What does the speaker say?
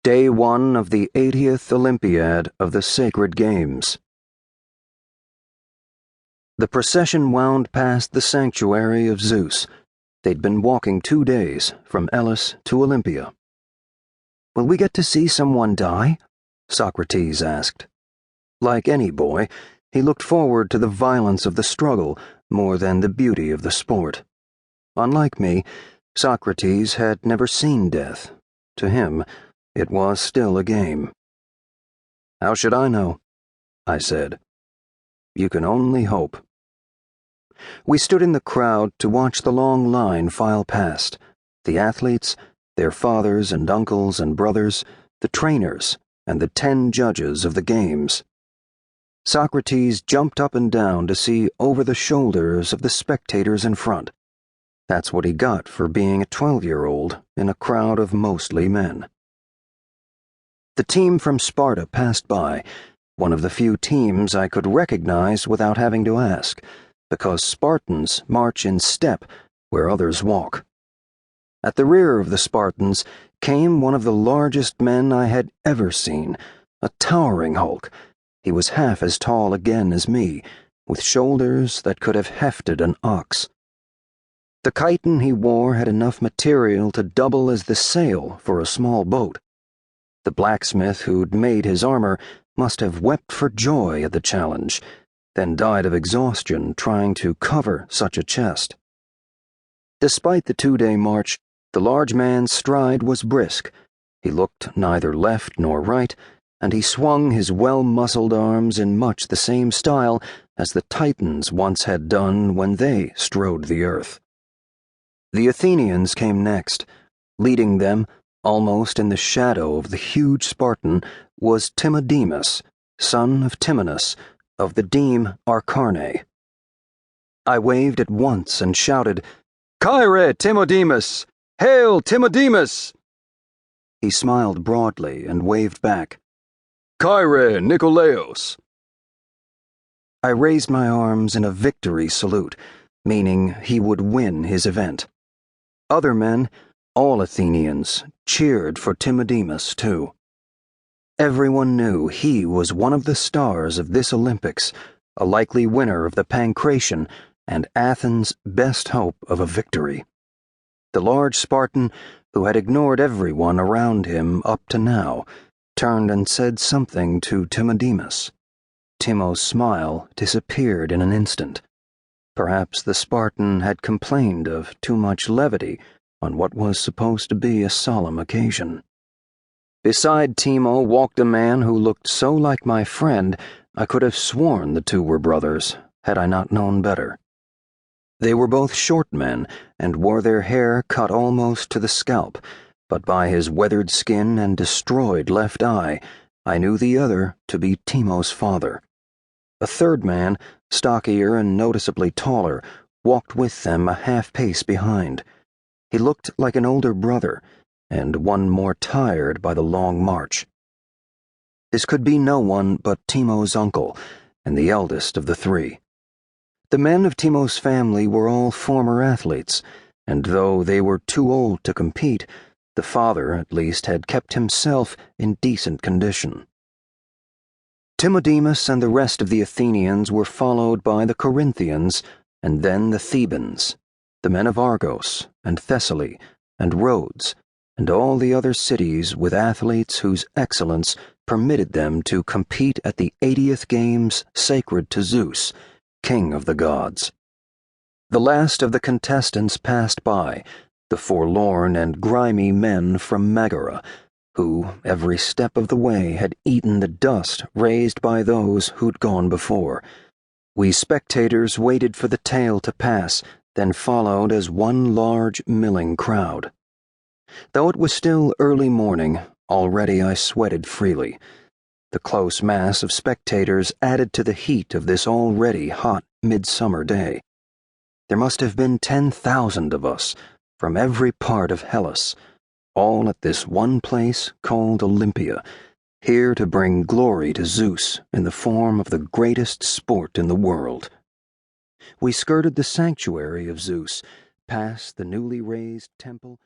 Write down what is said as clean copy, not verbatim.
Day 1 of the 80th Olympiad of the Sacred Games. The procession wound past the sanctuary of Zeus. They'd been walking 2 days, from Elis to Olympia. "Will we get to see someone die?" Socrates asked. Like any boy, he looked forward to the violence of the struggle more than the beauty of the sport. Unlike me, Socrates had never seen death. To him, it was still a game. "How should I know?" I said. "You can only hope." We stood in the crowd to watch the long line file past, the athletes, their fathers and uncles and brothers, the trainers, and the 10 judges of the games. Socrates jumped up and down to see over the shoulders of the spectators in front. That's what he got for being a 12-year-old in a crowd of mostly men. The team from Sparta passed by, one of the few teams I could recognize without having to ask, because Spartans march in step where others walk. At the rear of the Spartans came one of the largest men I had ever seen, a towering hulk. He was half as tall again as me, with shoulders that could have hefted an ox. The chiton he wore had enough material to double as the sail for a small boat. The blacksmith who'd made his armor must have wept for joy at the challenge, then died of exhaustion trying to cover such a chest. Despite the 2-day march, the large man's stride was brisk. He looked neither left nor right, and he swung his well-muscled arms in much the same style as the Titans once had done when they strode the earth. The Athenians came next. Leading them, almost in the shadow of the huge Spartan, was Timodemus, son of Timonos, of the deme Arcarne. I waved at once and shouted, "Kyrie, Timodemus! Hail, Timodemus!" He smiled broadly and waved back, "Kyrie, Nikolaos!" I raised my arms in a victory salute, meaning he would win his event. Other men, all Athenians, cheered for Timodemus, too. Everyone knew he was one of the stars of this Olympics, a likely winner of the pankration, and Athens' best hope of a victory. The large Spartan, who had ignored everyone around him up to now, turned and said something to Timodemus. Timo's smile disappeared in an instant. Perhaps the Spartan had complained of too much levity on what was supposed to be a solemn occasion. Beside Timo walked a man who looked so like my friend I could have sworn the two were brothers, had I not known better. They were both short men and wore their hair cut almost to the scalp, but by his weathered skin and destroyed left eye, I knew the other to be Timo's father. A third man, stockier and noticeably taller, walked with them a half-pace behind. He looked like an older brother, and one more tired by the long march. This could be no one but Timo's uncle, and the eldest of the 3. The men of Timo's family were all former athletes, and though they were too old to compete, the father at least had kept himself in decent condition. Timodemus and the rest of the Athenians were followed by the Corinthians, and then the Thebans, the men of Argos, and Thessaly, and Rhodes, and all the other cities with athletes whose excellence permitted them to compete at the 80th Games sacred to Zeus, king of the gods. The last of the contestants passed by, the forlorn and grimy men from Megara, who, every step of the way, had eaten the dust raised by those who'd gone before. We spectators waited for the tale to pass, then followed as one large milling crowd. Though it was still early morning, already I sweated freely. The close mass of spectators added to the heat of this already hot midsummer day. There must have been 10,000 of us, from every part of Hellas, all at this one place called Olympia, here to bring glory to Zeus in the form of the greatest sport in the world. We skirted the sanctuary of Zeus, past the newly raised temple.